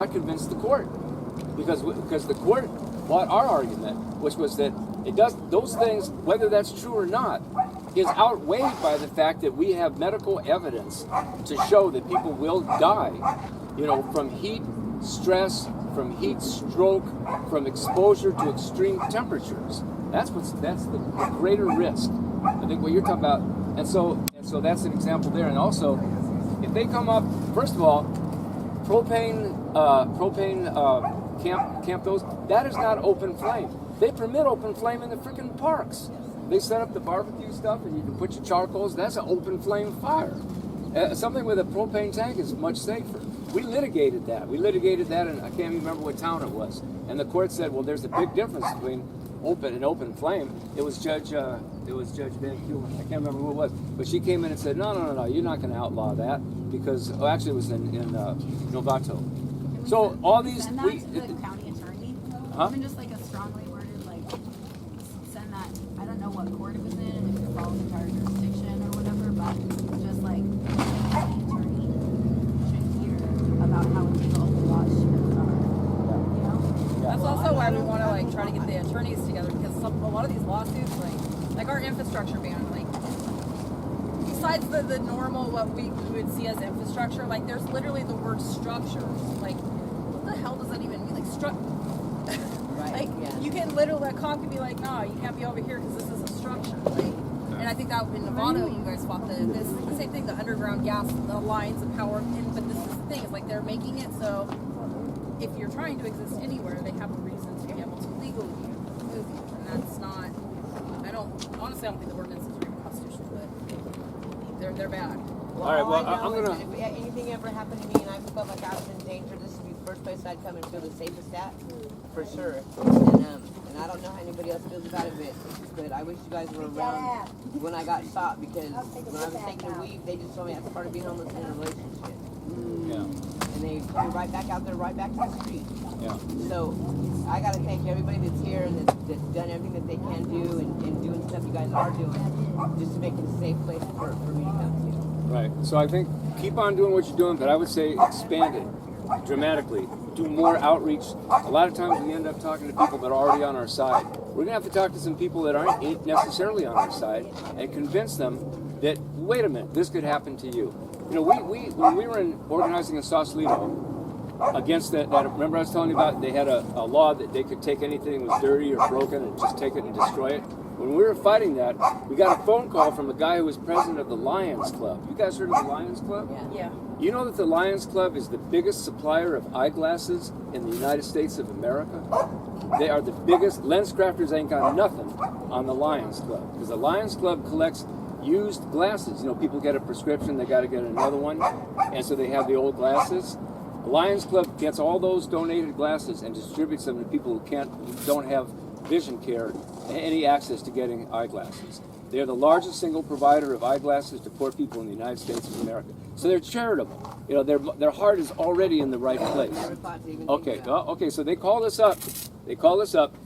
to convince the court because the court bought our argument, which was that it does those things, whether that's true or not, is outweighed by the fact that we have medical evidence to show that people will die, from heat stress, from heat stroke, from exposure to extreme temperatures. That's the greater risk. I think what you're talking about, and so that's an example there. And also, if they come up, first of all, propane camp those, that is not open flame. They permit open flame in the freaking parks. They set up the barbecue stuff and you can put your charcoals. That's an open flame fire. Something with a propane tank is much safer. We litigated that. And I can't even remember what town it was. And the court said, well, there's a big difference between open and open flame. It was Judge Van Kulen. I can't remember who it was. But she came in and said, no, you're not going to outlaw that because, actually it was in Novato. So all these... Send that to the county attorney? Huh? Even just like a strongly worded, send that, I don't know what court it was in, if it follows the entire jurisdiction or whatever, but just the county attorney should hear about how illegal the laws are. That's also why we want to try to get the attorneys together because a lot of these lawsuits, like our infrastructure ban, besides the normal what we would see as infrastructure, there's literally the word structures. What the hell does that even mean? Right. You can literally, a cop can be like, no, you can't be over here because this is a structure. And I think that in Nevada, you guys fought the same thing, the underground gas, the lines of power. But this is the thing, it's they're making it so if you're trying to exist anywhere, they have a reason to be able to legally move you. And that's not, I don't think the ordinance is really constitutional, but they're bad. Well, all right, well, I'm gonna. If anything ever happened to me and I felt like I was in danger, this would be the first place I'd come and feel the safest at, for sure. And I don't know how anybody else feels about it, but I wish you guys were around when I got shot because when I was taking a weed, they just told me that's part of being homeless in a relationship. Yeah. And they took me right back out there, right back to the street. Yeah. So I got to thank everybody that's here and that's done everything that they can do and doing stuff you guys are doing just to make it a safe place for me to come to. Right. So I think keep on doing what you're doing, but I would say expand it dramatically. Do more outreach. A lot of times we end up talking to people that are already on our side. We're going to have to talk to some people that aren't necessarily on our side and convince them that, wait a minute, this could happen to you. When we were organizing in Sausalito against that, remember I was telling you about, they had a law that they could take anything that was dirty or broken and just take it and destroy it. When we were fighting that, we got a phone call from a guy who was president of the Lions Club. You guys heard of the Lions Club? Yeah. You know that the Lions Club is the biggest supplier of eyeglasses in the United States of America? They are the biggest. LensCrafters ain't got nothing on the Lions Club because the Lions Club collects used glasses. People get a prescription, they got to get another one, and so they have the old glasses. The Lions Club gets all those donated glasses and distributes them to people who don't have vision care, any access to getting eyeglasses. They're the largest single provider of eyeglasses to poor people in the United States of America. So they're charitable. Their heart is already in the right place. Okay. So they called us up.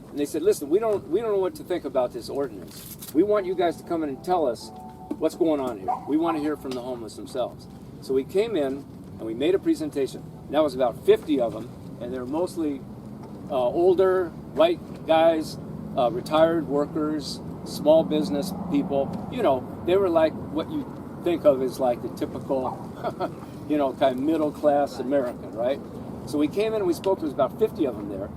And they said, listen, we don't know what to think about this ordinance. We want you guys to come in and tell us what's going on here. We want to hear from the homeless themselves. So we came in and we made a presentation. And that was about 50 of them, and they're mostly older, white guys, retired workers, small business people. They were like what you think of as the typical, kind of middle class American, right? So we came in and we spoke. There was about 50 of them there,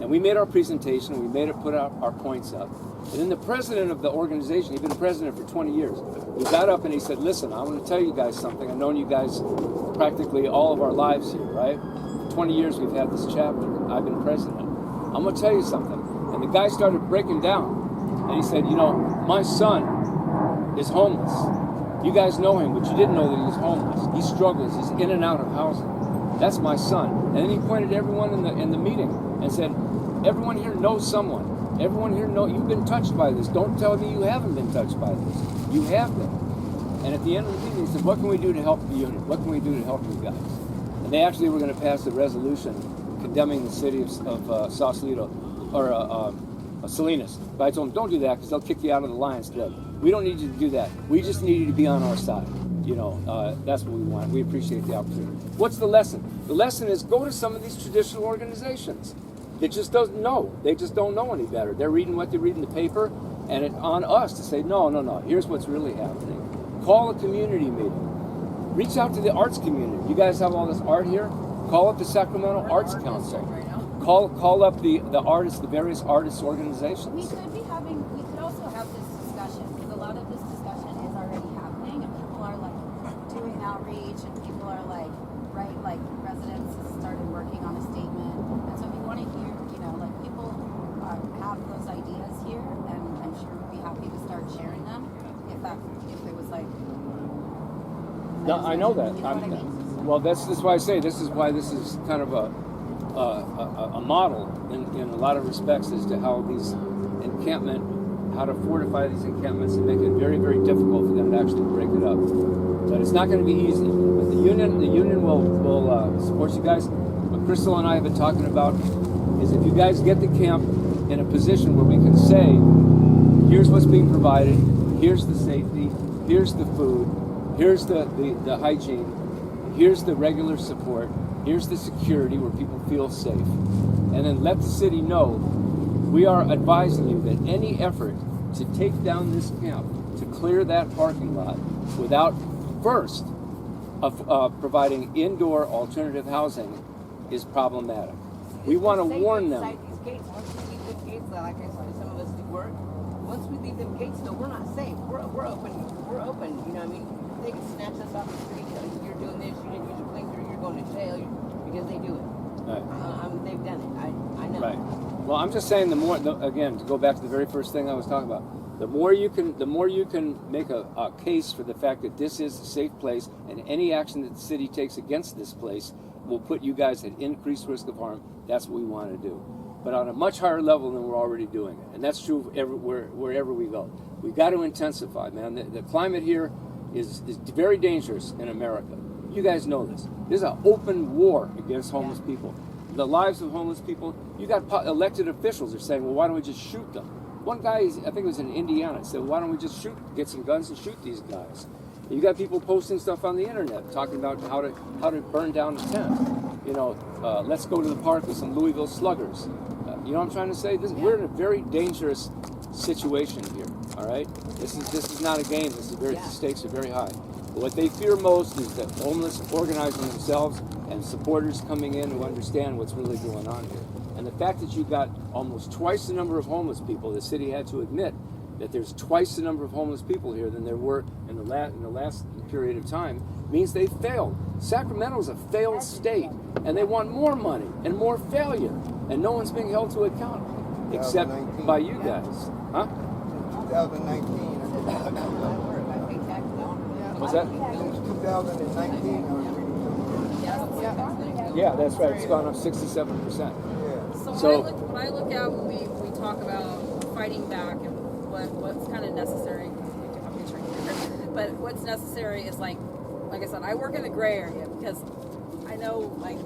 and we made our presentation. We put our points up, and then the president of the organization, he'd been president for 20 years. He got up and he said, "Listen, I want to tell you guys something. I've known you guys practically all of our lives here, right? For 20 years we've had this chapter. I've been president. I'm going to tell you something." And the guy started breaking down. And he said, my son is homeless. You guys know him, but you didn't know that he was homeless. He struggles. He's in and out of housing. That's my son. And then he pointed to everyone in the meeting and said, everyone here knows someone. Everyone here knows you've been touched by this. Don't tell me you haven't been touched by this. You have been. And at the end of the meeting, he said, what can we do to help the unit? What can we do to help you guys? And they actually were going to pass a resolution condemning the city of Sausalito, or Salinas. But I told them, don't do that because they'll kick you out of the Lions Club. We don't need you to do that. We just need you to be on our side. That's what we want. We appreciate the opportunity. What's the lesson? The lesson is go to some of these traditional organizations. They just don't know. They just don't know any better. They're reading what they read in the paper, and it's on us to say, no. Here's what's really happening. Call a community meeting. Reach out to the arts community. You guys have all this art here. Call up the Sacramento Arts Council. Call up the artists, the various artists organizations. We could also have this discussion, because a lot of this discussion is already happening, and people are like doing outreach, and people are like residents started working on a statement. And so if you want to hear, like people have those ideas here, and I'm sure we'd be happy to start sharing them if it was like. No, I know that. You know what I mean? Well, that's why I say this is why this is kind of a model in a lot of respects as to how how to fortify these encampments and make it very, very difficult for them to actually break it up. But it's not going to be easy. But the union will support you guys. What Crystal and I have been talking about is if you guys get the camp in a position where we can say, here's what's being provided, here's the safety, here's the food, here's the hygiene, here's the regular support, here's the security where people feel safe. And then let the city know we are advising you that any effort to take down this camp, to clear that parking lot without first providing indoor alternative housing is problematic. We want to warn them. Inside these gates, once we leave these gates, like I said, some of us do work. Once we leave them gates, though, we're not safe. We're open. We're open. You know what I mean? They can snatch us off the street. You're doing this. You didn't use your blinker. You're going to jail because they do it. Right. They've done it. I know. Right. Well, I'm just saying again, to go back to the very first thing I was talking about, the more you can make a case for the fact that this is a safe place, and any action that the city takes against this place will put you guys at increased risk of harm. That's what we want to do, but on a much higher level than we're already doing it, and that's true wherever we go. We got to intensify, man. The climate here is very dangerous in America. You guys know this. There's an open war against homeless people. The lives of homeless people. You got elected officials are saying, well, why don't we just shoot them? One guy, I think it was in Indiana, said, why don't we just get some guns and shoot these guys? You got people posting stuff on the internet talking about how to burn down a tent. Let's go to the park with some Louisville sluggers. You know what I'm trying to say? We're in a very dangerous situation here. All right, this is not a game. The stakes are very high. But what they fear most is that homeless organizing themselves and supporters coming in who understand what's really going on here. And the fact that you've got almost twice the number of homeless people, the city had to admit that there's twice the number of homeless people here than there were in the last period of time, means they failed. Sacramento's a failed state, and they want more money and more failure, and no one's being held to account except by you guys. Huh? 2019. What's that? 2019. Yeah, that's right. It's gone up 67%. So when I look at when we talk about fighting back and what's kind of necessary, but what's necessary is like I said, I work in the gray area because I know like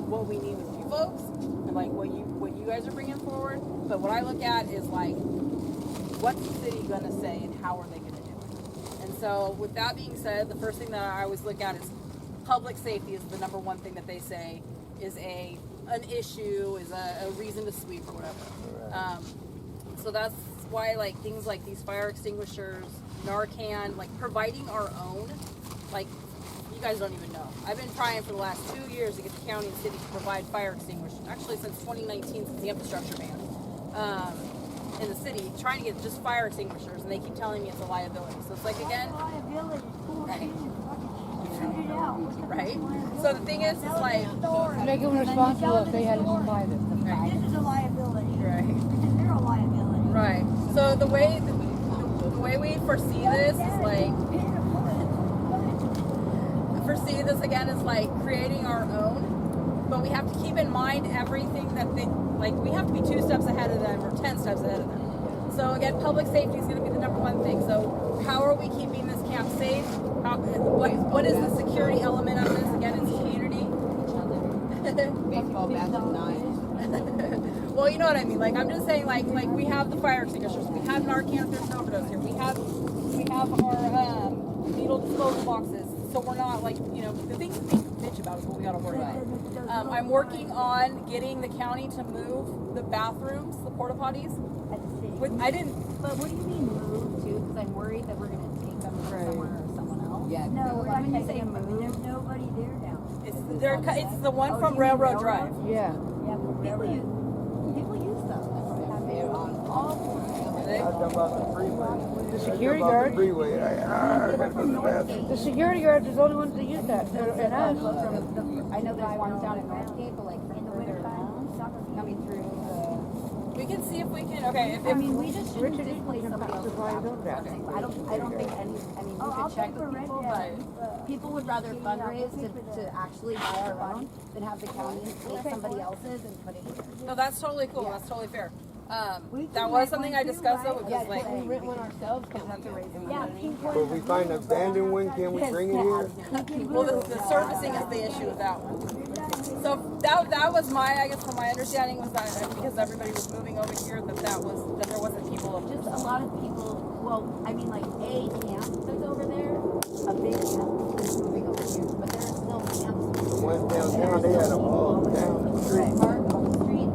what we need with you folks and like what you guys are bringing forward. But what I look at is like, what's the city gonna say and how are they gonna do it? And so with that being said, the first thing that I always look at is public safety is the number one thing that they say is an issue, is a reason to sweep or whatever. So that's why like things like these fire extinguishers, Narcan, like providing our own, like you guys don't even know. I've been trying for the last 2 years to get the county and city to provide fire extinguishers. Actually since 2019, since the infrastructure ban in the city, trying to get just fire extinguishers, and they keep telling me it's a liability. So it's like again, right? So the thing is like make them responsible if they had to buy them. Right. This is a liability. Right. They're a liability. Right. So the way we foresee this is like again is like creating our own, but we have to keep in mind everything that they like. We have to be 2 steps ahead of them or 10 steps ahead of them. So again, public safety is going to be the number one thing. So how are we keeping this camp safe? What is the security element of this? Again, it's community. Baseball bats and knives. Well, you know what I mean. Like I'm just saying, like we have the fire extinguishers, we have Narcan if there's an overdose here. We have our needle disposal boxes. So we're not like, you know, the things we bitch about is what we gotta worry about. I'm working on getting the county to move the bathrooms, the porta potties. I didn't. But what do you mean move to? Because I'm worried that we're gonna take them from somewhere or someone else. Yeah. No, we're I not mean, taking them. there's nobody there now. It's the one Oh, from you mean Railroad Railroad? Drive. Yeah. Yeah, but People use them. They're on. I jump out the freeway. The security I jump out guard. the freeway. I gotta go to the bathroom. The security guards are the only ones that use that. And us. I know there's ones down in Northgate, but like further down, coming through We can see if we can. Okay, I mean, we just shouldn't Richard, displace you can somebody else's provide bathroom. those bathrooms. I don't think any, I mean, we could check with people, but people would rather fundraise to actually buy our own than have the county take somebody else's and put it here. no, that's totally cool. That's totally fair. That was something I discussed though, Yeah, because like, can we rent one ourselves? Can we have to raise it? Yeah, keep But if we find an abandoned one, can we bring it here? well, the servicing is the issue with that one. So that was my, I guess, from my understanding was that because everybody was moving over here, that there wasn't people over Just there. a lot of people, well, I mean, like a camp that's over there, a big camp is moving over here, but there's still camps. The ones downtown, they had them all down the street. Park on the street.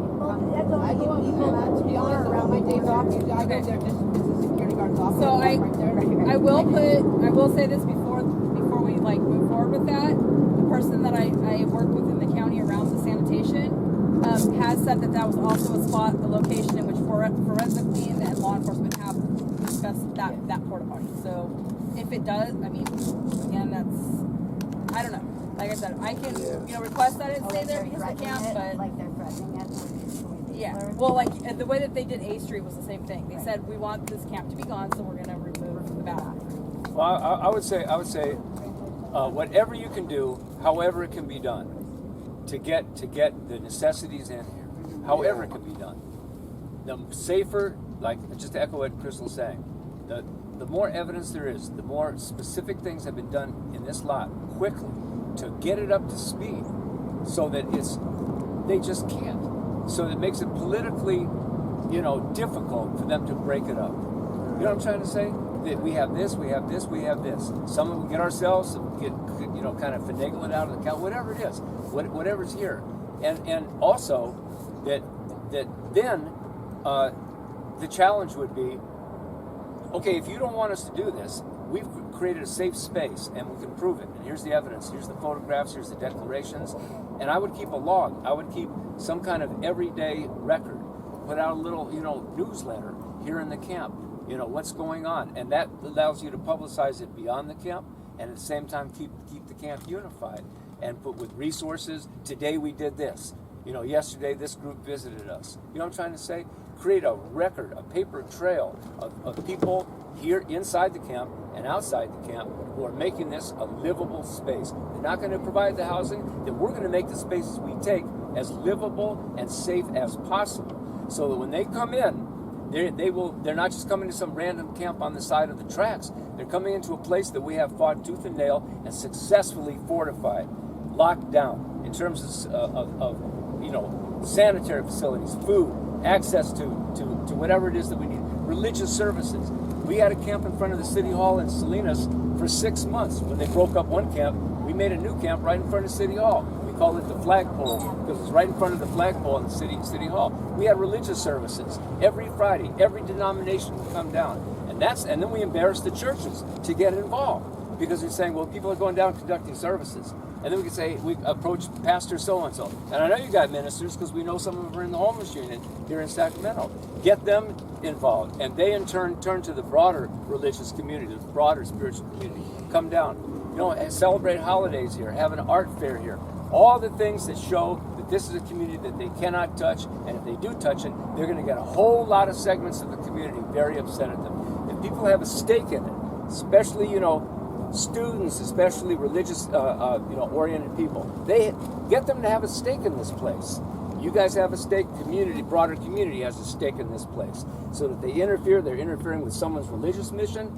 I give people that, to be honest, around my days off, usually I go there just it's a security guard's office. So right there. I will say this before we like move forward with that. The person that I work with in the county around the sanitation has said that was also a location in which forensic team and law enforcement have discussed that porta potty. So if it does, I mean, again, that's, I don't know. Like I said, I can request that it stay there because I can't, but Like they're threatening it. yeah. Well, like the way that they did A Street was the same thing. They said we want this camp to be gone, so we're gonna remove the bathroom. Well, I would say, whatever you can do, however it can be done, to get the necessities in here, however it can be done. The safer, like just to echo what Crystal's saying, the more evidence there is, the more specific things have been done in this lot quickly to get it up to speed, so that they just can't. So it makes it politically, difficult for them to break it up. You know what I'm trying to say? That we have this, we have this, we have this. Some of them get ourselves, some get, kind of finagle it out of the count, whatever it is, whatever's here. And also that then the challenge would be, okay, if you don't want us to do this, we've created a safe space and we can prove it. And here's the evidence, here's the photographs, here's the declarations. And I would keep a log. I would keep some kind of everyday record. Put out a little, newsletter here in the camp. What's going on. And that allows you to publicize it beyond the camp and at the same time keep the camp unified and put with resources. Today we did this. Yesterday this group visited us. You know what I'm trying to say? Create a record, a paper trail of people here inside the camp and outside the camp who are making this a livable space. They're not going to provide the housing, then we're going to make the spaces we take as livable and safe as possible. So that when they come in, they're not just coming to some random camp on the side of the tracks. They're coming into a place that we have fought tooth and nail and successfully fortified, locked down in terms of sanitary facilities, food, access to whatever it is that we need, religious services. We had a camp in front of the city hall in Salinas for 6 months. When they broke up one camp, we made a new camp right in front of City Hall. We called it the flagpole because it was right in front of the flagpole in the city hall. We had religious services every Friday. Every denomination would come down, and then we embarrassed the churches to get involved because we're saying, well, people are going down conducting services, and then we could say we approach Pastor so and so, and I know you got ministers because we know some of them are in the homeless unit here in Sacramento. Get them involved, and they in turn turn to the broader religious community, the broader spiritual community. Come down. Celebrate holidays here, have an art fair here. All the things that show that this is a community that they cannot touch, and if they do touch it, they're going to get a whole lot of segments of the community very upset at them. If people have a stake in it, especially, students, especially religious, oriented people, they get them to have a stake in this place. You guys have a stake, broader community has a stake in this place. So that they they're interfering with someone's religious mission,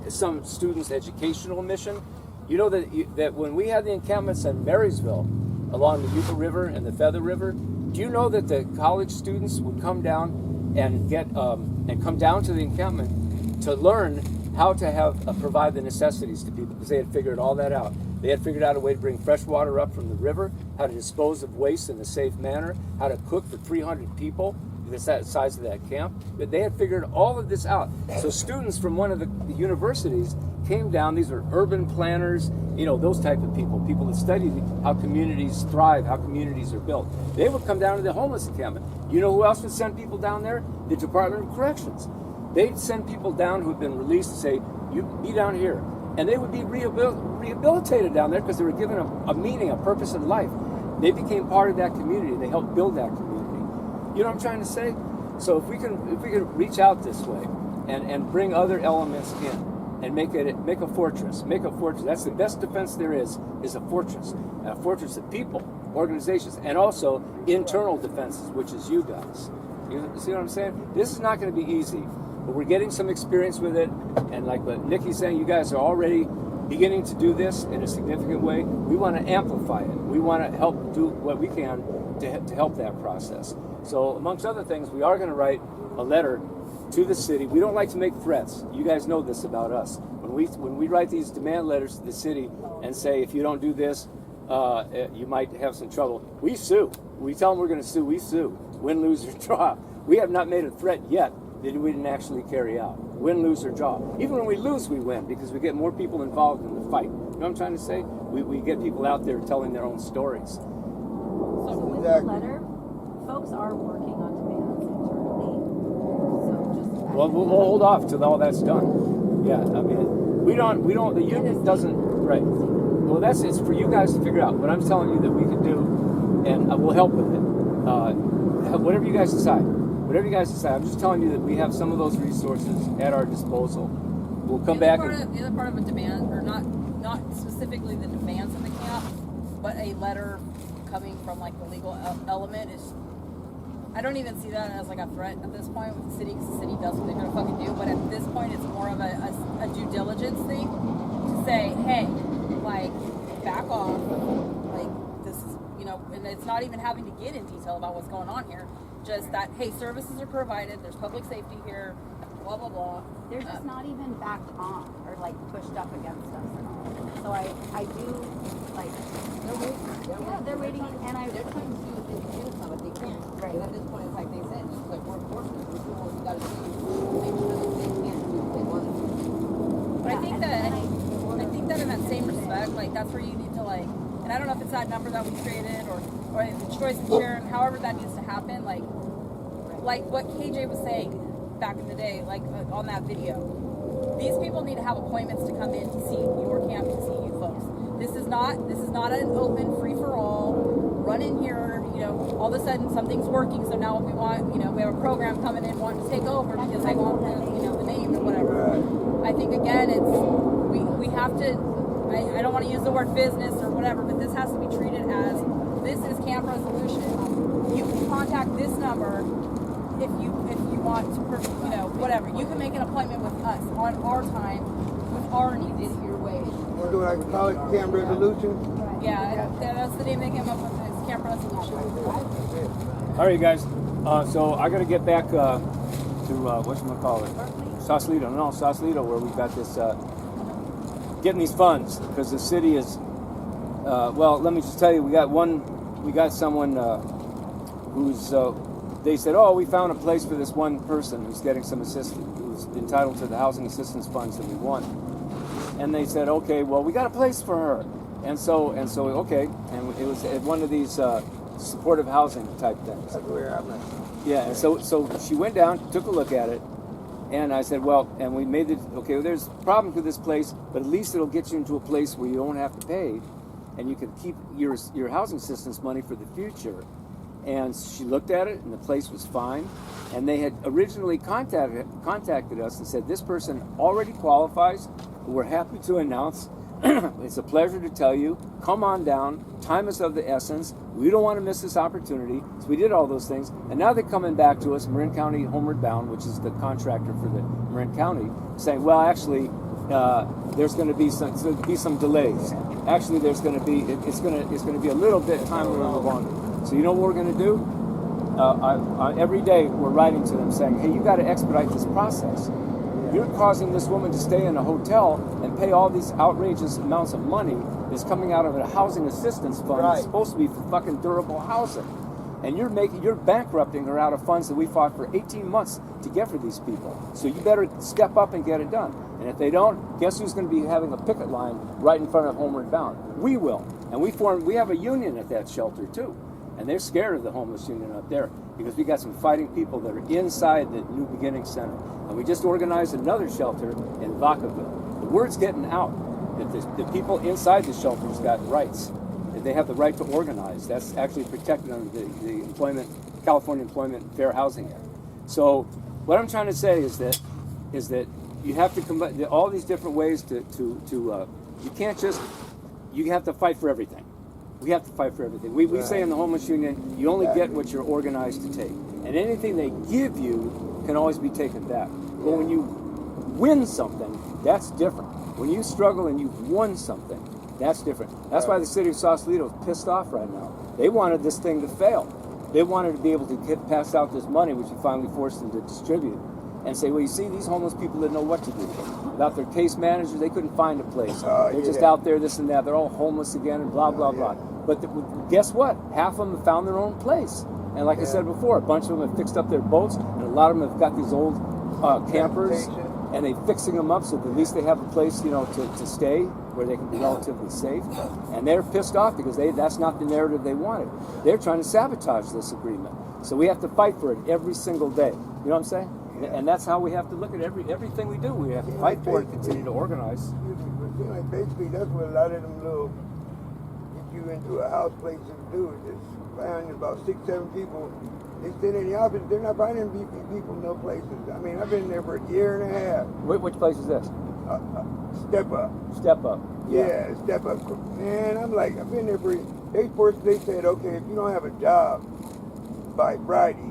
some student's educational mission. You know that when we had the encampments in Marysville, along the Yuba River and the Feather River, do you know that the college students would come down and come down to the encampment to learn how to have provide the necessities to people, because they had figured all that out. They had figured out a way to bring fresh water up from the river, how to dispose of waste in a safe manner, how to cook for 300 people, the size of that camp. But they had figured all of this out. So students from one of the universities came down. These are urban planners, you know, those type of people that study how communities thrive, how communities are built. They would come down to the homeless encampment. You know who else would send people down there? The Department of Corrections. They'd send people down who had been released and say, you be down here. And they would be rehabilitated down there because they were given a meaning, a purpose in life. They became part of that community. They helped build that community. You know what I'm trying to say? So if we can reach out this way and bring other elements in and make a fortress. That's the best defense there is a fortress. A fortress of people, organizations, and also internal defenses, which is you guys. You see what I'm saying? This is not going to be easy. But we're getting some experience with it, and like what Nikki's saying, you guys are already beginning to do this in a significant way. We want to amplify it. We want to help do what we can to help that process. So amongst other things, we are going to write a letter to the city. We don't like to make threats. You guys know this about us. When we write these demand letters to the city and say, if you don't do this, you might have some trouble, we sue. We tell them we're going to sue. We sue. Win, lose, or draw. We have not made a threat yet that we didn't actually carry out. Win, lose, or draw. Even when we lose, we win because we get more people involved in the fight. You know what I'm trying to say? We get people out there telling their own stories. So with the letter, folks are working on demands internally. So just Well, we'll hold off till all that's done. Yeah, I mean, the union doesn't, right. Well, it's for you guys to figure out. What I'm telling you that we can do, and we'll help with it. Whatever you guys decide. Whatever you guys decide. I'm just telling you that we have some of those resources at our disposal. We'll come back. The other part of a demand, or not specifically the demands of the camp, but a letter coming from like the legal element is. I don't even see that as like a threat at this point with the city, because the city does what they're gonna fucking do. But at this point, it's more of a due diligence thing to say, hey, like, back off, like this is, you know, and it's not even having to get in detail about what's going on here. Just that, hey, services are provided. There's public safety here. Blah blah blah. they're just not even backed on or like pushed up against us at all. So I do like they're waiting and They're trying to do some, but they can't. Right. And at this point, it's like they said, it's like we're enforcement. We're doing what we got to do. Make sure that they can't do what they want to do. But I think that in that same respect, like that's where you need to like, and I don't know if it's that number that we created or the choice of Sharon, however that needs to happen, like what KJ was saying back in the day, like on that video. These people need to have appointments to come in to see your camp, to see you folks. This is not an open free for all. Run in here, you know, all of a sudden something's working, so now we want, you know, we have a program coming in wanting to take over because they want the, you know, the name or whatever. I think again it's we have to I don't want to use the word business or whatever, but this has to be treated as this is camp resolution. You can contact this number if you want to, you know, whatever. You can make an appointment with us on our time with our needs. Did it your way. We're doing like call it camp resolution. Yeah, that's the name they came up with. Is camp resolution. All right, guys. So I got to get back to whatchamacallit? Sausalito, where we've got this getting these funds because the city is. Well, let me just tell you, we got someone who's. They said, "Oh, we found a place for this one person who's getting some assistance, who's entitled to the housing assistance funds that we want." And they said, "Okay, well, we got a place for her." And so, okay, and it was at one of these supportive housing type things. That's where I'm at. Yeah, and so she went down, took a look at it, and I said, well, and we made it, okay, well, there's problems with this place, but at least it'll get you into a place where you don't have to pay, and you can keep your housing assistance money for the future. And she looked at it, and the place was fine, and they had originally contacted us and said, this person already qualifies, we're happy to announce, it's a pleasure to tell you, come on down, time is of the essence, we don't want to miss this opportunity. So we did all those things, and now they're coming back to us, Marin County Homeward Bound, which is the contractor for the Marin County, saying, well, actually, there's going to be some delays. Actually, it's going to be a little bit time a little longer. So you know what we're going to do? Every day we're writing to them saying, hey, you got to expedite this process. You're causing this woman to stay in a hotel and pay all these outrageous amounts of money that's coming out of a housing assistance fund that's supposed to be for fucking durable housing. And you're bankrupting her out of funds that we fought for 18 months to get for these people. So you better step up and get it done. And if they don't, guess who's going to be having a picket line right in front of Homeward Bound? We will. And we have a union at that shelter too. And they're scared of the homeless union up there because we got some fighting people that are inside the New Beginning Center. And we just organized another shelter in Vacaville. The word's getting out that the people inside the shelters got rights. That they have the right to organize. That's actually protected under the California Employment and Fair Housing Act. So what I'm trying to say is that you have to combine all these different ways to you can't just, you have to fight for everything. We have to fight for everything. We say in the homeless union, you only get what you're organized to take. And anything they give you can always be taken back. But when you win something, that's different. When you struggle and you've won something, that's different. That's why the city of Sausalito is pissed off right now. They wanted this thing to fail. They wanted to be able to pass out this money, which we finally forced them to distribute, and say, well, you see, these homeless people didn't know what to do. Without their case managers, they couldn't find a place. They're just out there, this and that. They're all homeless again, and blah, blah, blah. But guess what? Half of them have found their own place. And like I said before, a bunch of them have fixed up their boats, and a lot of them have got these old campers, and they're fixing them up so that at least they have a place, to stay where they can be relatively safe. And they're pissed off because that's not the narrative they wanted. They're trying to sabotage this agreement. So we have to fight for it every single day. You know what I'm saying? And that's how we have to look at everything we do. We have to fight for it and continue to organize. Like basically, that's what a lot of them little get you into a house places do. Is just find about 6, 7 people. They sit in the office. They're not finding people no places. I mean, I've been there for a year and a half. Which place is this? Step Up. Step Up. Yeah, Step Up. Man, I'm like, I've been there for. They said, okay, if you don't have a job by Friday,